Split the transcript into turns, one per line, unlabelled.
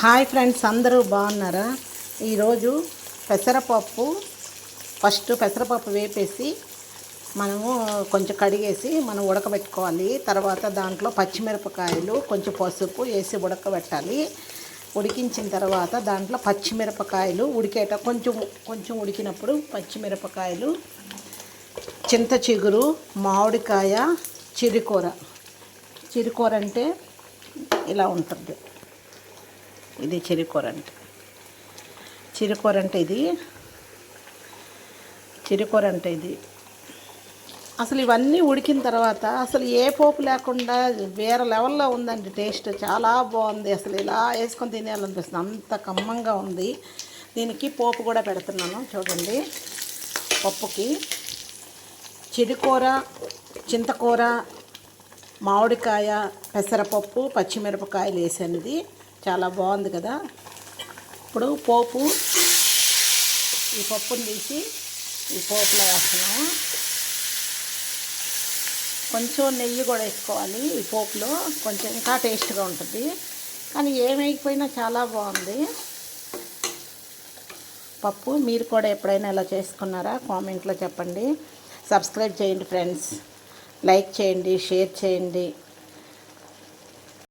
Hi friends, అందరూ బాగున్నారా? ఈరోజు పెసరపప్పు పెసరపప్పు వేపేసి మనము కొంచెం కడిగేసి మనం ఉడకబెట్టుకోవాలి. తర్వాత దాంట్లో పచ్చిమిరపకాయలు కొంచెం పసుపు వేసి ఉడకబెట్టాలి. ఉడికించిన తర్వాత దాంట్లో పచ్చిమిరపకాయలు కొంచెం ఉడికినప్పుడు పచ్చిమిరపకాయలు, చింత చిగురు, మామిడికాయ, చిరుకూర అంటే ఇలా ఉంటుంది. ఇది చిరుకూర అంటే ఇది అసలు ఇవన్నీ ఉడికిన తర్వాత అసలు ఏ పోపు లేకుండా వేరే లెవెల్లో ఉందండి. టేస్ట్ చాలా బాగుంది. అసలు ఇలా వేసుకొని తినేయాలనిపిస్తుంది, అంత కమ్మంగా ఉంది. దీనికి పోపు కూడా పెడుతున్నాను చూడండి. పప్పుకి చిరుకూర, చింతకూర, మామిడికాయ, పెసరపప్పు, పచ్చిమిరపకాయలు వేసాను. చాలా బాగుంది కదా. ఇప్పుడు ఈ పప్పుని తీసి ఈ పోపులో వేస్తున్నాము. కొంచెం నెయ్యి కూడా వేసుకోవాలి. ఈ పోపులో కొంచెం ఇంకా టేస్ట్గా ఉంటుంది. కానీ ఏమైపోయినా చాలా బాగుంది పప్పు. మీరు కూడా ఎప్పుడైనా ఇలా చేసుకున్నారా? కామెంట్లో చెప్పండి. సబ్స్క్రైబ్ చేయండి ఫ్రెండ్స్, లైక్ చేయండి, షేర్ చేయండి.